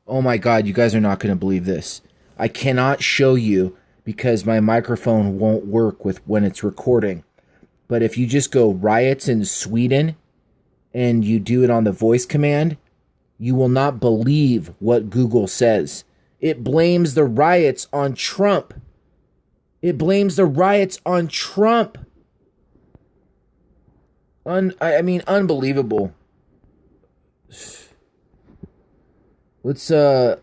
Oh my God, you guys are not going to believe this. I cannot show you because my microphone won't work with when it's recording. But if you just go riots in Sweden and you do it on the voice command, you will not believe what Google says. It blames the riots on Trump. It blames the riots on Trump. I mean, unbelievable. Let's get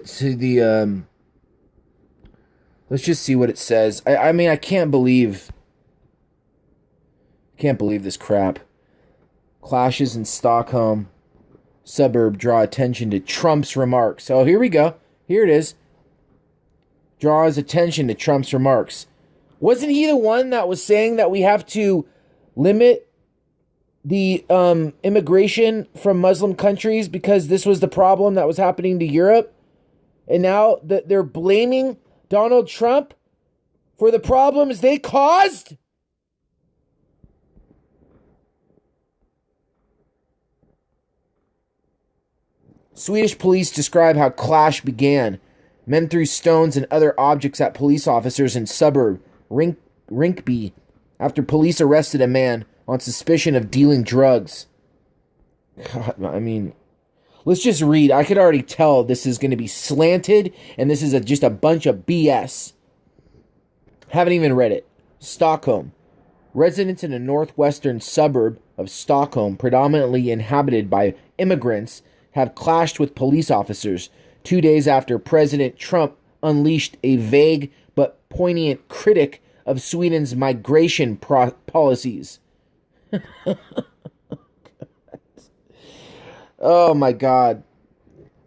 to the let's just see what it says. I mean, I can't believe this crap. Clashes in Stockholm suburb draw attention to Trump's remarks. Oh, here we go. Here it is. Draws attention to Trump's remarks. Wasn't he the one that was saying that we have to limit the immigration from Muslim countries because this was the problem that was happening to Europe? And now they're blaming Donald Trump for the problems they caused? Swedish police describe how clash began. Men threw stones and other objects at police officers in suburb Rinkeby after police arrested a man on suspicion of dealing drugs. God, I mean, let's just read. I could already tell this is going to be slanted, and this is just a bunch of BS. Haven't even read it. Stockholm. Residents in a northwestern suburb of Stockholm, predominantly inhabited by immigrants, have clashed with police officers 2 days after President Trump unleashed a vague but poignant critic of Sweden's migration policies. Oh my God.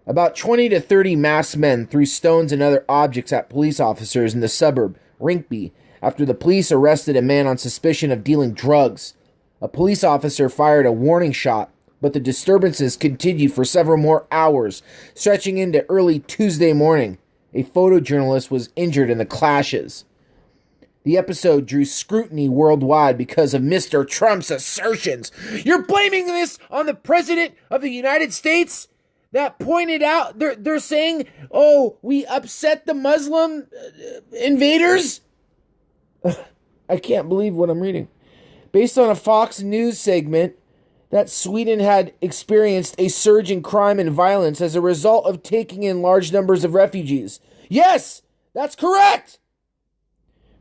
About 20 to 30 masked men threw stones and other objects at police officers in the suburb, Rinkeby, after the police arrested a man on suspicion of dealing drugs. A police officer fired a warning shot, but the disturbances continued for several more hours, stretching into early Tuesday morning. A photojournalist was injured in the clashes. The episode drew scrutiny worldwide because of Mr. Trump's assertions. You're blaming this on the President of the United States? That pointed out, they're saying, oh, we upset the Muslim invaders? I can't believe what I'm reading. Based on a Fox News segment, that Sweden had experienced a surge in crime and violence as a result of taking in large numbers of refugees. Yes, that's correct.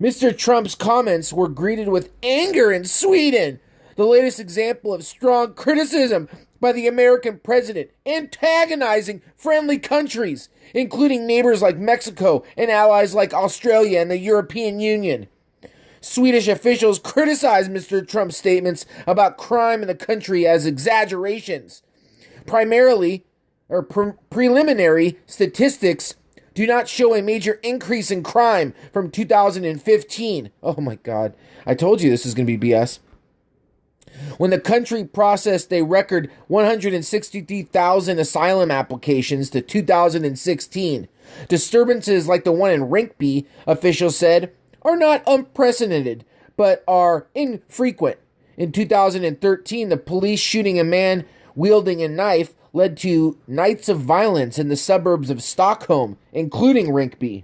Mr. Trump's comments were greeted with anger in Sweden, the latest example of strong criticism by the American president, antagonizing friendly countries, including neighbors like Mexico and allies like Australia and the European Union. Swedish officials criticized Mr. Trump's statements about crime in the country as exaggerations. Preliminary statistics do not show a major increase in crime from 2015. Oh my God. I told you this is going to be BS. When the country processed a record 163,000 asylum applications to 2016, disturbances like the one in Rinkeby, officials said, are not unprecedented, but are infrequent. In 2013, the police shooting a man wielding a knife led to nights of violence in the suburbs of Stockholm, including Rinkeby.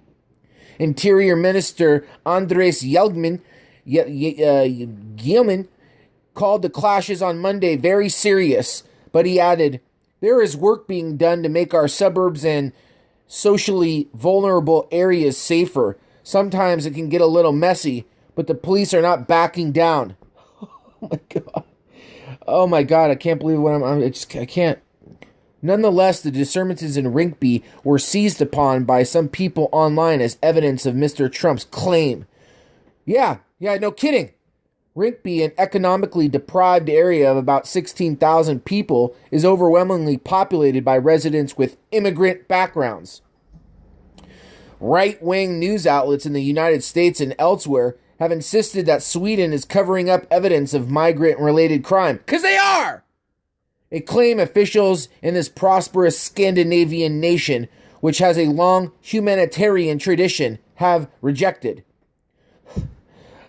Interior Minister Andres Yelman called the clashes on Monday very serious, but he added, there is work being done to make our suburbs and socially vulnerable areas safer. Sometimes it can get a little messy, but the police are not backing down. Oh my God. Oh my God, I can't believe what I can't. Nonetheless, the disturbances in Rinkeby were seized upon by some people online as evidence of Mr. Trump's claim. Yeah, no kidding. Rinkeby, an economically deprived area of about 16,000 people, is overwhelmingly populated by residents with immigrant backgrounds. Right-wing news outlets in the United States and elsewhere have insisted that Sweden is covering up evidence of migrant-related crime. 'Cause they are! A claim officials in this prosperous Scandinavian nation, which has a long humanitarian tradition, have rejected.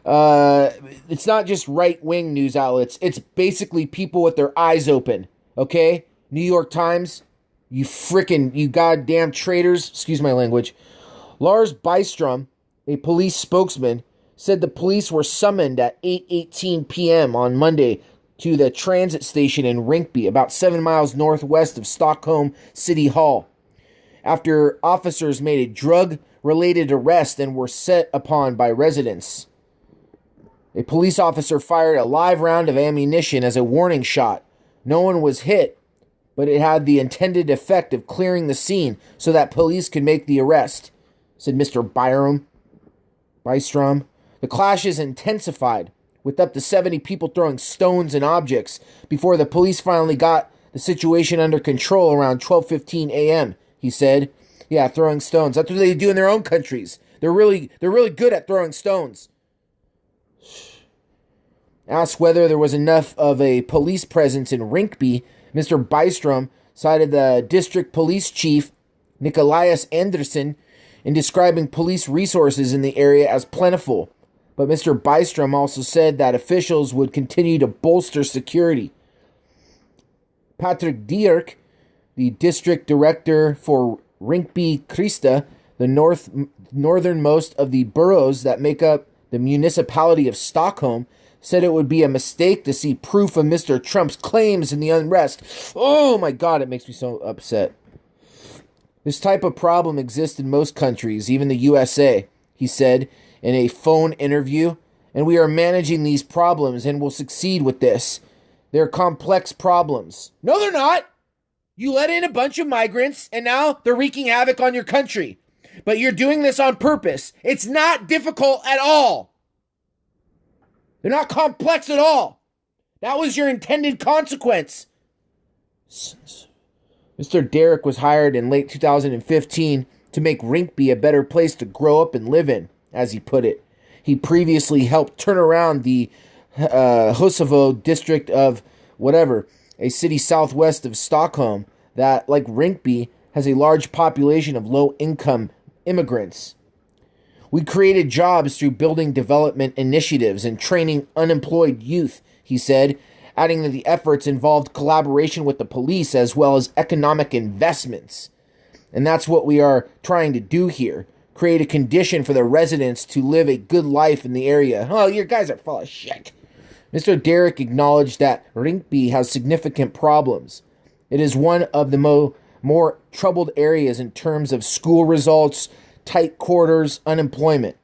It's not just right-wing news outlets. It's basically people with their eyes open. Okay? New York Times, You goddamn traitors. Excuse my language. Lars Bystrom, a police spokesman, said the police were summoned at 8:18 p.m. on Monday to the transit station in Rinkeby, about 7 miles northwest of Stockholm City Hall, after officers made a drug-related arrest and were set upon by residents. A police officer fired a live round of ammunition as a warning shot. No one was hit, but it had the intended effect of clearing the scene so that police could make the arrest, said Mr. Bystrom. The clashes intensified, with up to 70 people throwing stones and objects, before the police finally got the situation under control around 12:15 a.m., he said. Yeah, throwing stones. That's what they do in their own countries. They're really good at throwing stones. Asked whether there was enough of a police presence in Rinkeby, Mr. Bystrom cited the district police chief, Nikolaus Andersson, in describing police resources in the area as plentiful. But Mr. Bystrom also said that officials would continue to bolster security. Patrick Dierk, the district director for Rinkeby Krista, the northernmost of the boroughs that make up the municipality of Stockholm, said it would be a mistake to see proof of Mr. Trump's claims in the unrest. Oh my God, it makes me so upset. This type of problem exists in most countries, even the USA, he said in a phone interview, and we are managing these problems and will succeed with this. They're complex problems. No, they're not. You let in a bunch of migrants, and now they're wreaking havoc on your country. But you're doing this on purpose. It's not difficult at all. They're not complex at all. That was your intended consequence. Mr. Derrick was hired in late 2015 to make Rinkeby a better place to grow up and live in, as he put it. He previously helped turn around the Husavo district of whatever, a city southwest of Stockholm that, like Rinkeby, has a large population of low-income immigrants. We created jobs through building development initiatives and training unemployed youth, he said, adding that the efforts involved collaboration with the police as well as economic investments. And that's what we are trying to do here. Create a condition for the residents to live a good life in the area. Oh, you guys are full of shit. Mr. Derrick acknowledged that Rinkeby has significant problems. It is one of the more troubled areas in terms of school results, tight quarters, unemployment.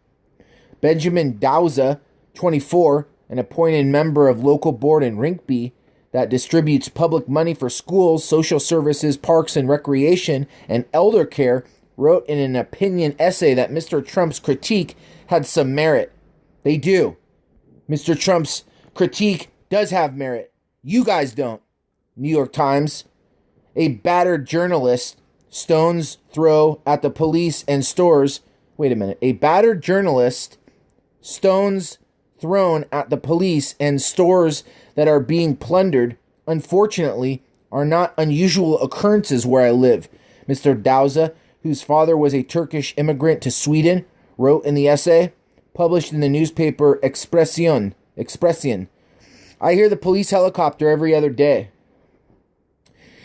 Benjamin Dauza, 24, an appointed member of local board in Rinkeby that distributes public money for schools, social services, parks and recreation, and elder care, wrote in an opinion essay that Mr. Trump's critique had some merit. They do. Mr. Trump's critique does have merit. You guys don't. New York Times. A battered journalist stones throw at the police and stores. Wait a minute. A battered journalist stones thrown at the police and stores that are being plundered, unfortunately, are not unusual occurrences where I live. Mr. Dauza, whose father was a Turkish immigrant to Sweden, wrote in the essay, published in the newspaper Expression. I hear the police helicopter every other day.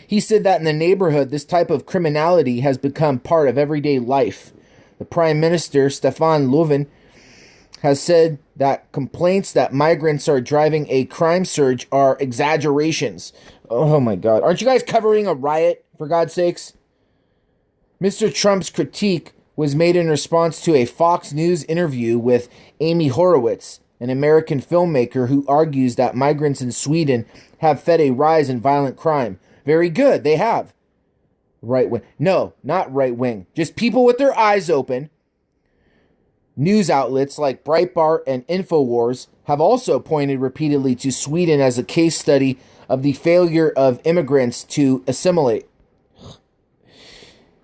He said that in the neighborhood, this type of criminality has become part of everyday life. The Prime Minister, Stefan Löfven, has said that complaints that migrants are driving a crime surge are exaggerations. Oh my God. Aren't you guys covering a riot, for God's sakes? Mr. Trump's critique was made in response to a Fox News interview with Amy Horowitz, an American filmmaker who argues that migrants in Sweden have fed a rise in violent crime. Very good, they have. Right wing. No, not right wing. Just people with their eyes open. News outlets like Breitbart and InfoWars have also pointed repeatedly to Sweden as a case study of the failure of immigrants to assimilate.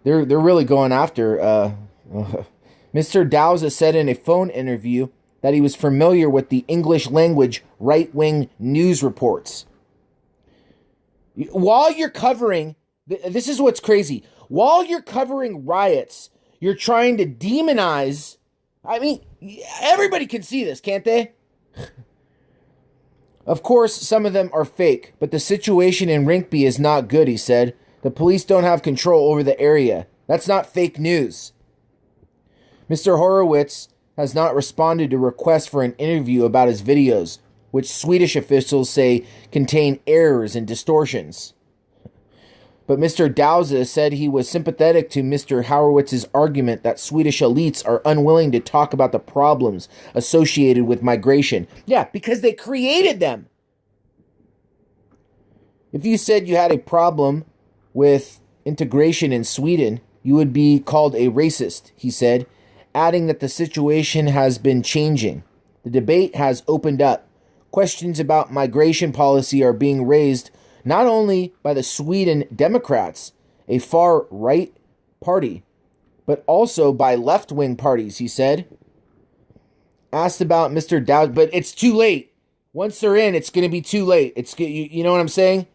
They're really going after. Mr. Dauza said in a phone interview that he was familiar with the English language right-wing news reports. While you're covering, this is what's crazy. While you're covering riots, you're trying to demonize. I mean, everybody can see this, can't they? Of course, some of them are fake, but the situation in Rinkeby is not good, he said. The police don't have control over the area. That's not fake news. Mr. Horowitz has not responded to requests for an interview about his videos, which Swedish officials say contain errors and distortions. But Mr. Dowse said he was sympathetic to Mr. Horowitz's argument that Swedish elites are unwilling to talk about the problems associated with migration. Yeah, because they created them. If you said you had a problem with integration in Sweden, you would be called a racist, he said, adding that the situation has been changing. The debate has opened up. Questions about migration policy are being raised not only by the Sweden Democrats, a far-right party, but also by left-wing parties, he said. Asked about Mr. Dowd, but it's too late. Once they're in, it's going to be too late. You know what I'm saying?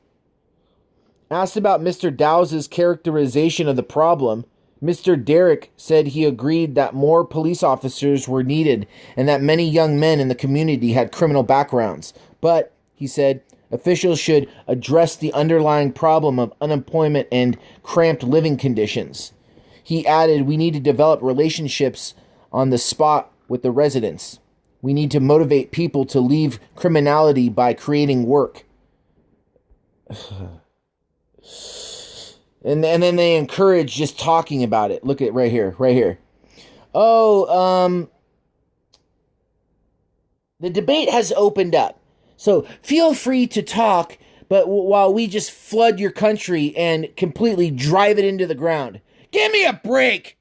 Asked about Mr. Dowse's characterization of the problem, Mr. Derrick said he agreed that more police officers were needed and that many young men in the community had criminal backgrounds. But, he said, officials should address the underlying problem of unemployment and cramped living conditions. He added, we need to develop relationships on the spot with the residents. We need to motivate people to leave criminality by creating work. And then they encourage just talking about it. Look at right here. The debate has opened up. So feel free to talk, but while we just flood your country and completely drive it into the ground. Give me a break!